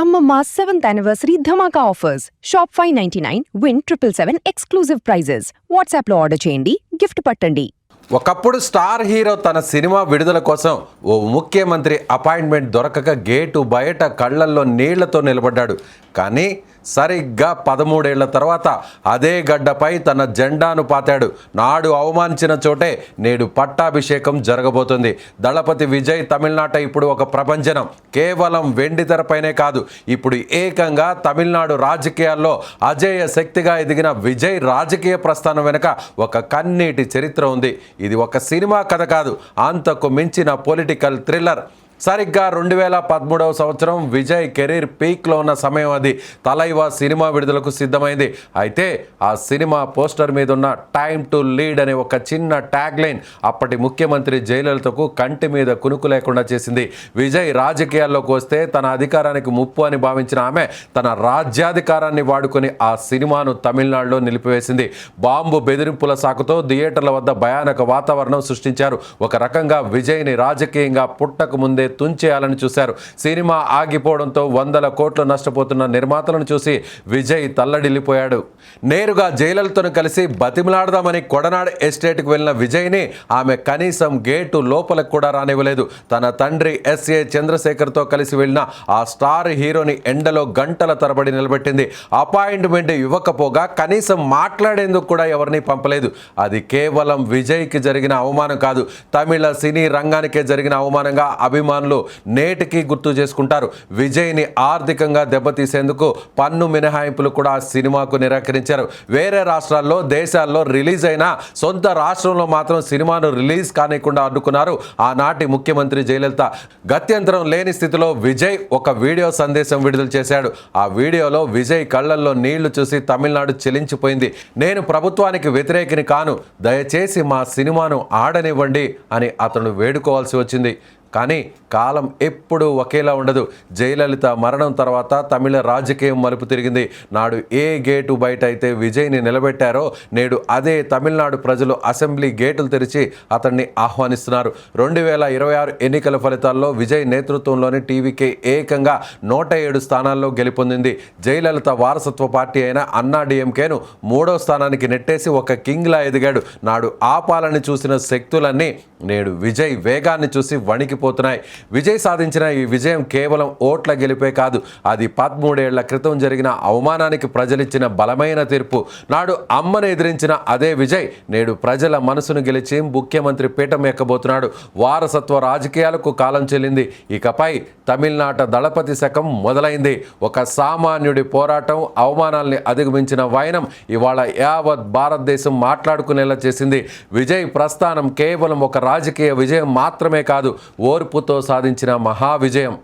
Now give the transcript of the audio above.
Amma 7th anniversary Dhamaka offers. Shop 599, win 777 exclusive prizes. WhatsApp లో order చేయండి, gift పట్టండి. ఒకప్పుడు స్టార్ హీరో తన సినిమా విడుదల కోసం ఓ ముఖ్యమంత్రి అపాయింట్మెంట్ దొరకక గేటు బయట కళ్లల్లో నీళ్లతో నిలబడ్డాడు. కానీ సరిగ్గా 13 ఏళ్ల తర్వాత అదే గడ్డపై తన జెండాను పాతాడు. నాడు అవమానించిన చోటే నేడు పట్టాభిషేకం జరగబోతుంది. దళపతి విజయ్ తమిళనాట ఇప్పుడు ఒక ప్రభంజనం. కేవలం వెండితెరపైనే కాదు, ఇప్పుడు ఏకంగా తమిళనాడు రాజకీయాల్లో అజేయ శక్తిగా ఎదిగిన విజయ్ రాజకీయ ప్రస్థానం వెనుక ఒక కన్నీటి చరిత్ర ఉంది. ఇది ఒక సినిమా కథ కాదు, అంతకు మించిన పొలిటికల్ థ్రిల్లర్. సరిగ్గా 2013 సంవత్సరం విజయ్ కెరీర్ పీక్లో ఉన్న సమయం అది. తలైవా సినిమా విడుదలకు సిద్ధమైంది. అయితే ఆ సినిమా పోస్టర్ మీద ఉన్న టైమ్ టు లీడ్ అనే ఒక చిన్న ట్యాగ్ లైన్ అప్పటి ముఖ్యమంత్రి జయలలితకు కంటి మీద కునుకు లేకుండా చేసింది. విజయ్ రాజకీయాల్లోకి వస్తే తన అధికారానికి ముప్పు అని భావించిన ఆమె తన రాజ్యాధికారాన్ని వాడుకొని ఆ సినిమాను తమిళనాడులో నిలిపివేసింది. బాంబు బెదిరింపుల సాకుతో థియేటర్ల వద్ద భయానక వాతావరణం సృష్టించారు. ఒక రకంగా విజయ్ని రాజకీయంగా పుట్టక ముందే తుంచేయాలని చూశారు. సినిమా ఆగిపోవడంతో 100 కోట్లు నష్టపోతున్న నిర్మాతలను చూసి విజయ్ తల్లడిల్లిపోయాడు. నేరుగా జయలలితను కలిసి బతిమలాడదామని కొడనాడు ఎస్టేట్కి వెళ్ళిన విజయ్ని ఆమె కనీసం గేటు లోపలకు కూడా రానివ్వలేదు. తన తండ్రి ఎస్ఏ చంద్రశేఖర్తో కలిసి వెళ్ళిన ఆ స్టార్ హీరోని ఎండలో గంటల తరబడి నిలబెట్టింది. అపాయింట్మెంట్ ఇవ్వకపోగా కనీసం మాట్లాడేందుకు కూడా ఎవరిని పంపలేదు. అది కేవలం విజయ్కి జరిగిన అవమానం కాదు, తమిళ సినీ రంగానికే జరిగిన అవమానంగా అభిమానులు నేటికి గుర్తు చేసుకుంటారు. విజయ్ని ఆర్థికంగా దెబ్బతీసేందుకు పన్ను మినహాయింపులు కూడా సినిమాకు నిరాకరించారు. వేరే రాష్ట్రాల్లో దేశాల్లో రిలీజ్ అయినా సొంత రాష్ట్రంలో మాత్రం సినిమాను రిలీజ్ కానికుండా అడ్డుకున్నారు ఆనాటి ముఖ్యమంత్రి జయలలిత. గత్యంతరం లేని స్థితిలో విజయ్ ఒక వీడియో సందేశం విడుదల చేశాడు. ఆ వీడియోలో విజయ్ కళ్లల్లో నీళ్లు చూసి తమిళనాడు చెలించిపోయింది. నేను ప్రభుత్వానికి వ్యతిరేకిని కాను, దయచేసి మా సినిమాను ఆడనివ్వండి అని అతను వేడుకోవాల్సి వచ్చింది. కానీ కాలం ఎప్పుడూ ఒకేలా ఉండదు. జయలలిత మరణం తర్వాత తమిళ రాజకీయం మలుపు తిరిగింది. నాడు ఏ గేటు బయట అయితే విజయ్ని నిలబెట్టారో నేడు అదే తమిళనాడు ప్రజలు అసెంబ్లీ గేటులు తెరిచి అతన్ని ఆహ్వానిస్తున్నారు. 2026 ఎన్నికల ఫలితాల్లో విజయ్ నేతృత్వంలోని టీవీకే ఏకంగా 107 స్థానాల్లో గెలుపొందింది. జయలలిత వారసత్వ పార్టీ అయిన అన్నా డిఎంకేను 3వ స్థానానికి నెట్టేసి ఒక కింగ్లా ఎదిగాడు. నాడు ఆపాలని చూసిన శక్తులన్నీ నేడు విజయ్ వేగాన్ని చూసి వణికిపోతున్నాయి. విజయ్ సాధించిన ఈ విజయం కేవలం ఓట్ల గెలిపే కాదు, అది 13 ఏళ్ల క్రితం జరిగిన అవమానానికి ప్రజలిచ్చిన బలమైన తీర్పు. నాడు అమ్మను ఎదిరించిన అదే విజయ్ నేడు ప్రజల మనసును గెలిచి ముఖ్యమంత్రి పీఠం ఎక్కబోతున్నాడు. వారసత్వ రాజకీయాలకు కాలం చెల్లింది. ఇకపై తమిళనాట దళపతి శకం మొదలైంది. ఒక సామాన్యుడి పోరాటం అవమానాల్ని అధిగమించిన వైనం ఇవాళ యావత్ భారతదేశం మాట్లాడుకునేలా చేసింది. విజయ్ ప్రస్థానం కేవలం ఒక రాజకీయ విజయం మాత్రమే కాదు, ఓర్పుతో సాధించిన మహా విజయం.